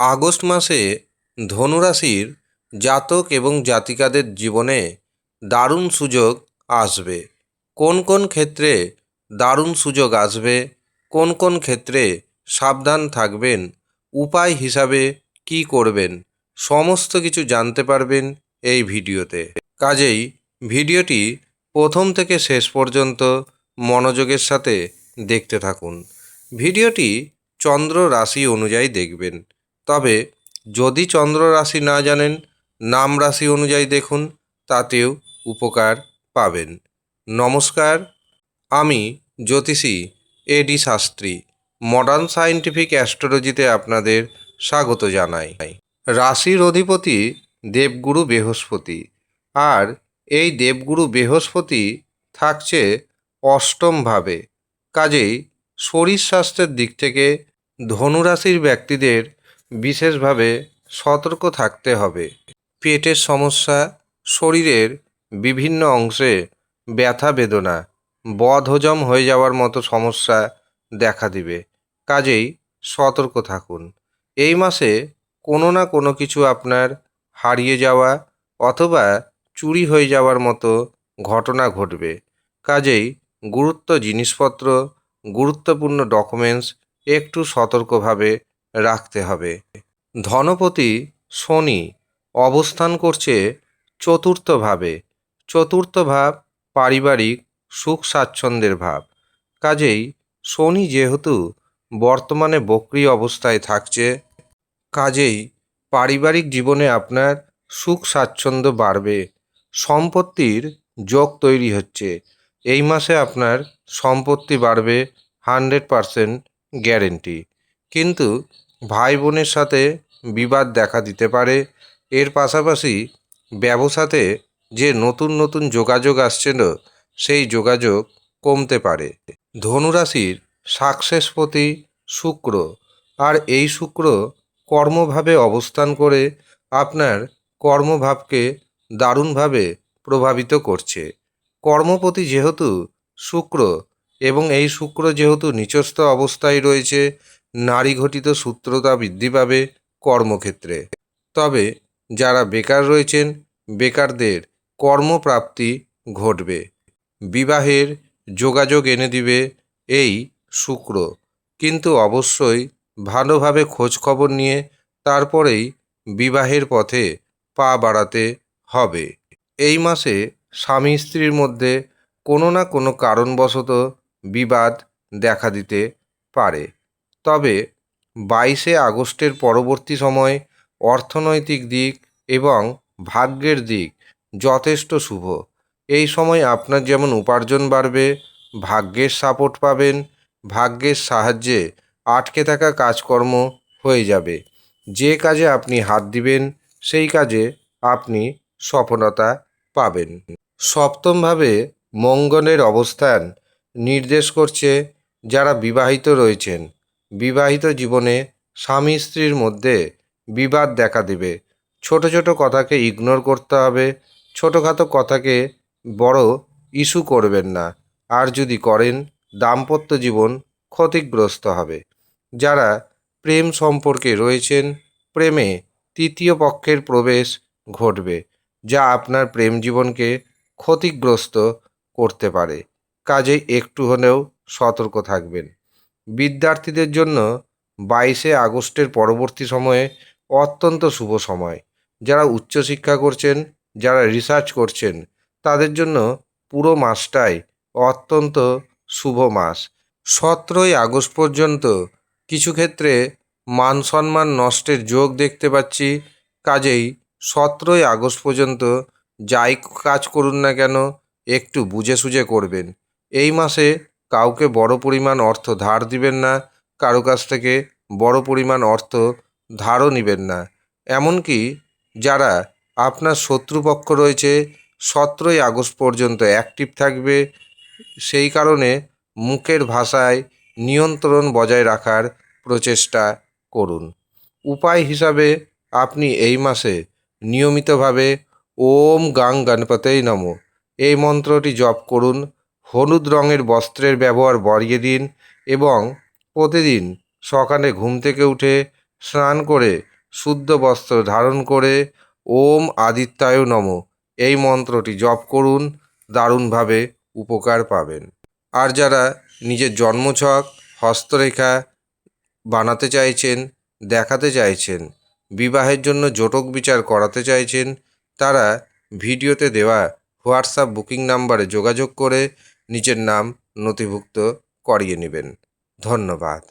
August মাসে ধনুরাশির জাতক এবং জাতিকাদের জীবনে দারুণ সুযোগ আসবে। কোন কোন ক্ষেত্রে দারুণ সুযোগ আসবে, কোন কোন ক্ষেত্রে সাবধান থাকবেন, উপায় হিসাবে কি করবেন, সমস্ত কিছু জানতে পারবেন এই ভিডিওতে। কাজেই ভিডিওটি প্রথম থেকে শেষ পর্যন্ত মনোযোগের সাথে দেখতে থাকুন। ভিডিওটি চন্দ্র রাশি অনুযায়ী দেখবেন। তবে যদি চন্দ্র রাশি না জানেন, নাম রাশি অনুযায়ী দেখুন, তাতেও উপকার পাবেন। নমস্কার, আমি জ্যোতিষী এডি শাস্ত্রী মডার্ন সায়েন্টিফিক অ্যাস্ট্রোলজিতে আপনাদের স্বাগত জানাই। রাশির অধিপতি দেবগুরু বৃহস্পতি, আর এই দেবগুরু বৃহস্পতি থাকছে অষ্টমভাবে। কাজেই শরীর স্বাস্থ্যের দিক থেকে ধনুরাশির ব্যক্তিদের বিশেষভাবে সতর্ক থাকতে হবে। পেটের সমস্যা, শরীরের বিভিন্ন অংশে ব্যথা বেদনা, বদহজম হয়ে যাওয়ার মতো সমস্যা দেখা দিবে। কাজেই সতর্ক থাকুন। এই মাসে কোনো না কোনো কিছু আপনার হারিয়ে যাওয়া অথবা চুরি হয়ে যাওয়ার মতো ঘটনা ঘটবে। কাজেই জিনিসপত্র, গুরুত্বপূর্ণ ডকুমেন্টস একটু সতর্কভাবে রাখতে হবে। ধনপতি শনি অবস্থান করছে চতুর্থভাবে। চতুর্থ ভাব পারিবারিক সুখ স্বাচ্ছন্দ্যের ভাব। কাজেই শনি যেহেতু বর্তমানে বক্রী অবস্থায় থাকছে, কাজেই পারিবারিক জীবনে আপনার সুখ স্বাচ্ছন্দ্য বাড়বে। সম্পত্তির যোগ তৈরি হচ্ছে। এই মাসে আপনার সম্পত্তি বাড়বে 100% গ্যারেন্টি। কিন্তু ভাই বোনের সাথে বিবাদ দেখা দিতে পারে। এর পাশাপাশি ব্যবসাতে যে নতুন নতুন যোগাযোগ আসছিল, সেই যোগাযোগ কমতে পারে। ধনুরাশির সাকসেসপতি শুক্র, আর এই শুক্র কর্মভাবে অবস্থান করে আপনার কর্মভাবকে দারুণভাবে প্রভাবিত করছে। কর্মপতি যেহেতু শুক্র, এবং এই শুক্র যেহেতু নিচস্থ অবস্থায় রয়েছে, নারী ঘটিত শত্রুতা বৃদ্ধি পাবে কর্মক্ষেত্রে। তবে যারা বেকার রয়েছেন, বেকারদের কর্মপ্রাপ্তি ঘটবে। বিবাহের যোগাযোগ এনে দিবে এই শুক্র, কিন্তু অবশ্যই ভালোভাবে খোঁজখবর নিয়ে তারপরেই বিবাহের পথে পা বাড়াতে হবে। এই মাসে স্বামী স্ত্রীর মধ্যে কোনো না কোনো কারণবশত বিবাদ দেখা দিতে পারে। তবে 22শে আগস্টের পরবর্তী সময় অর্থনৈতিক দিক এবং ভাগ্যের দিক যথেষ্ট শুভ। এই সময় আপনার যেমন উপার্জন বাড়বে, ভাগ্যের সাপোর্ট পাবেন, ভাগ্যের সাহায্যে আটকে থাকা কাজকর্ম হয়ে যাবে। যে কাজে আপনি হাত দিবেন, সেই কাজে আপনি সফলতা পাবেন। সপ্তমভাবে মঙ্গলের অবস্থান নির্দেশ করছে যারা বিবাহিত রয়েছেন, বিবাহিত জীবনে স্বামী স্ত্রীর মধ্যে বিবাদ দেখা দেবে। ছোট ছোট কথাকে ইগনোর করতে হবে। ছোটোখাটো কথাকে বড় ইস্যু করবেন না, আর যদি করেন দাম্পত্য জীবন ক্ষতিগ্রস্ত হবে। যারা প্রেম সম্পর্কে রয়েছেন, প্রেমে তৃতীয় পক্ষের প্রবেশ ঘটবে, যা আপনার প্রেম জীবনকে ক্ষতিগ্রস্ত করতে পারে। কাজেই একটু হলেও সতর্ক থাকবেন। বিদ্যার্থীদের জন্য 22শে আগস্টের পরবর্তী সময়ে অত্যন্ত শুভ সময়। যারা উচ্চশিক্ষা করছেন, যারা রিসার্চ করছেন, তাদের জন্য পুরো মাসটাই অত্যন্ত শুভ মাস। 17ই আগস্ট পর্যন্ত কিছু ক্ষেত্রে মান সম্মান নষ্টের যোগ দেখতে পাচ্ছি। কাজেই 17ই আগস্ট পর্যন্ত যাই কাজ করুন না কেন, একটু বুঝে সুঝে করবেন। এই মাসে কাউকে বড় পরিমাণ অর্থ ধার দিবেন না, কারো কাছ থেকে বড় পরিমাণ অর্থ ধারও নেবেন না। এমনকি যারা আপনার শত্রুপক্ষ রয়েছে, 17ই আগস্ট পর্যন্ত অ্যাক্টিভ থাকবে। সেই কারণে মুখের ভাষায় নিয়ন্ত্রণ বজায় রাখার প্রচেষ্টা করুন। উপায় হিসাবে আপনি এই মাসে নিয়মিতভাবে ওম গাং গণপতেই নমঃ এই মন্ত্রটি জপ করুন। হলুদ রঙের বস্ত্রের ব্যবহার বাড়িয়ে দিন এবং প্রতিদিন সকালে ঘুম থেকে উঠে স্নান করে শুদ্ধ বস্ত্র ধারণ করে ওম আদিত্যায় নমঃ এই মন্ত্রটি জপ করুন, দারুণভাবে উপকার পাবেন। আর যারা নিজের জন্মছক, হস্তরেখা বানাতে চাইছেন, দেখাতে চাইছেন, বিবাহের জন্য জটক বিচার করাতে চাইছেন, তারা ভিডিওতে দেওয়া হোয়াটসঅ্যাপ বুকিং নাম্বারে যোগাযোগ করে নিজের নাম নথিভুক্ত করিয়ে নেবেন। ধন্যবাদ।